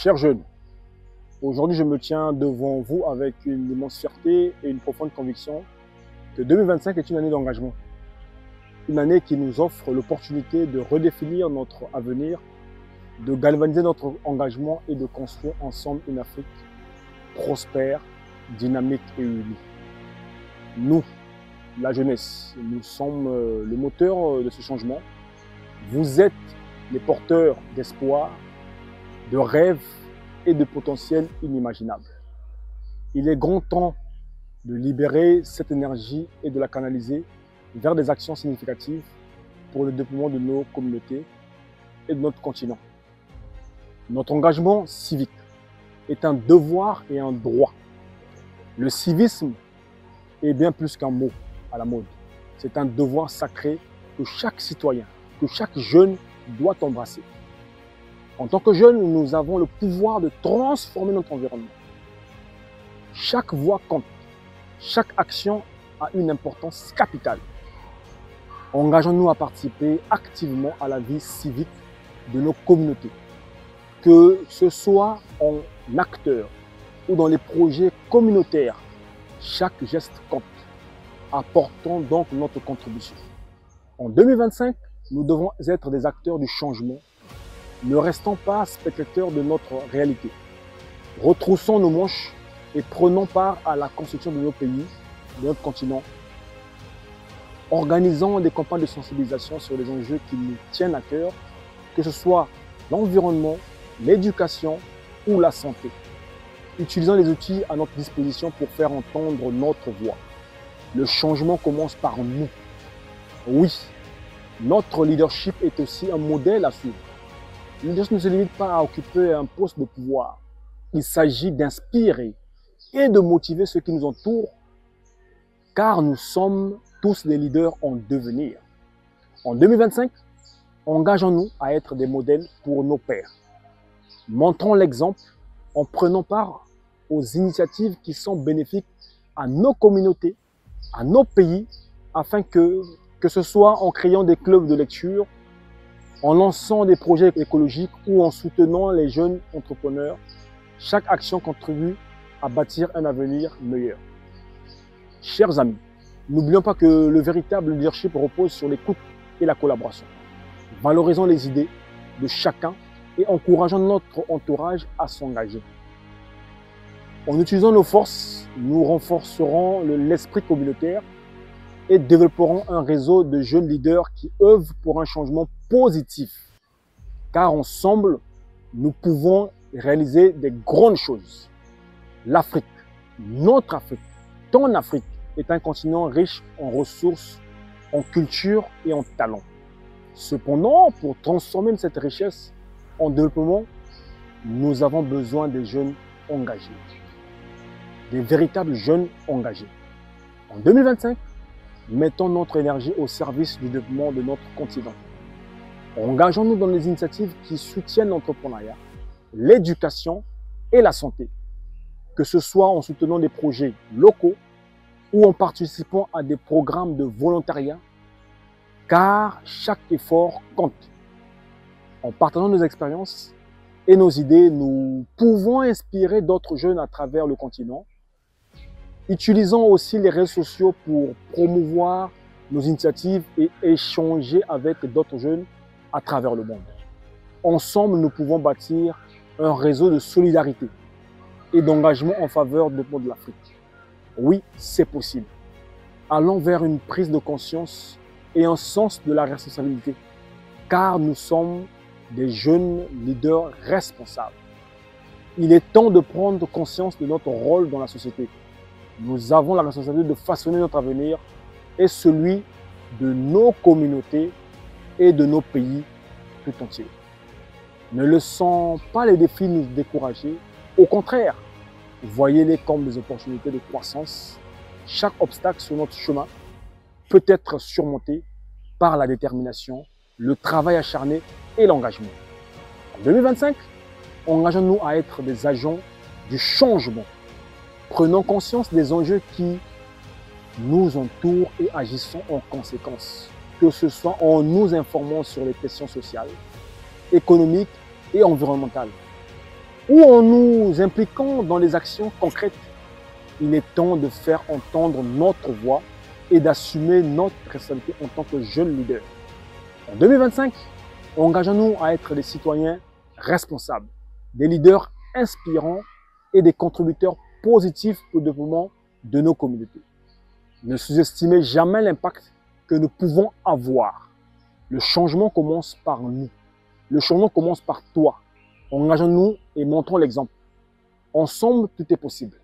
Chers jeunes, aujourd'hui je me tiens devant vous avec une immense fierté et une profonde conviction que 2025 est une année d'engagement. Une année qui nous offre l'opportunité de redéfinir notre avenir, de galvaniser notre engagement et de construire ensemble une Afrique prospère, dynamique et unie. Nous, la jeunesse, nous sommes le moteur de ce changement. Vous êtes les porteurs d'espoir, de rêves et de potentiel inimaginable. Il est grand temps de libérer cette énergie et de la canaliser vers des actions significatives pour le développement de nos communautés et de notre continent. Notre engagement civique est un devoir et un droit. Le civisme est bien plus qu'un mot à la mode. C'est un devoir sacré que chaque citoyen, que chaque jeune doit embrasser. En tant que jeunes, nous avons le pouvoir de transformer notre environnement. Chaque voix compte. Chaque action a une importance capitale. Engageons-nous à participer activement à la vie civique de nos communautés. Que ce soit en acteur ou dans les projets communautaires, chaque geste compte. Apportons donc notre contribution. En 2025, nous devons être des acteurs du changement. Ne restons pas spectateurs de notre réalité. Retroussons nos manches et prenons part à la construction de nos pays, de notre continent. Organisons des campagnes de sensibilisation sur les enjeux qui nous tiennent à cœur, que ce soit l'environnement, l'éducation ou la santé. Utilisons les outils à notre disposition pour faire entendre notre voix. Le changement commence par nous. Oui, notre leadership est aussi un modèle à suivre. Le leadership ne se limite pas à occuper un poste de pouvoir. Il s'agit d'inspirer et de motiver ceux qui nous entourent, car nous sommes tous des leaders en devenir. En 2025, engageons-nous à être des modèles pour nos pairs. Montrons l'exemple en prenant part aux initiatives qui sont bénéfiques à nos communautés, à nos pays, afin que ce soit en créant des clubs de lecture, en lançant des projets écologiques ou en soutenant les jeunes entrepreneurs, chaque action contribue à bâtir un avenir meilleur. Chers amis, n'oublions pas que le véritable leadership repose sur l'écoute et la collaboration. Valorisons les idées de chacun et encourageons notre entourage à s'engager. En utilisant nos forces, nous renforcerons l'esprit communautaire et développerons un réseau de jeunes leaders qui œuvrent pour un changement positif. Car ensemble, nous pouvons réaliser des grandes choses. L'Afrique, notre Afrique, ton Afrique, est un continent riche en ressources, en culture et en talent. Cependant, pour transformer cette richesse en développement, nous avons besoin des jeunes engagés, des véritables jeunes engagés. En 2025, mettons notre énergie au service du développement de notre continent. Engageons-nous dans les initiatives qui soutiennent l'entrepreneuriat, l'éducation et la santé, que ce soit en soutenant des projets locaux ou en participant à des programmes de volontariat, car chaque effort compte. En partageant nos expériences et nos idées, nous pouvons inspirer d'autres jeunes à travers le continent. Utilisons aussi les réseaux sociaux pour promouvoir nos initiatives et échanger avec d'autres jeunes à travers le monde. Ensemble, nous pouvons bâtir un réseau de solidarité et d'engagement en faveur du développement de l'Afrique. Oui, c'est possible. Allons vers une prise de conscience et un sens de la responsabilité, car nous sommes des jeunes leaders responsables. Il est temps de prendre conscience de notre rôle dans la société. Nous avons la responsabilité de façonner notre avenir et celui de nos communautés et de nos pays tout entiers. Ne laissons pas les défis nous décourager. Au contraire, voyez-les comme des opportunités de croissance. Chaque obstacle sur notre chemin peut être surmonté par la détermination, le travail acharné et l'engagement. En 2025, engageons-nous à être des agents du changement. Prenons conscience des enjeux qui nous entourent et agissons en conséquence, que ce soit en nous informant sur les questions sociales, économiques et environnementales, ou en nous impliquant dans des actions concrètes. Il est temps de faire entendre notre voix et d'assumer notre responsabilité en tant que jeunes leaders. En 2025, engageons-nous à être des citoyens responsables, des leaders inspirants et des contributeurs positifs au développement de nos communautés. Ne sous-estimez jamais l'impact que nous pouvons avoir. Le changement commence par nous. Le changement commence par toi. Engageons-nous et montrons l'exemple. Ensemble, tout est possible.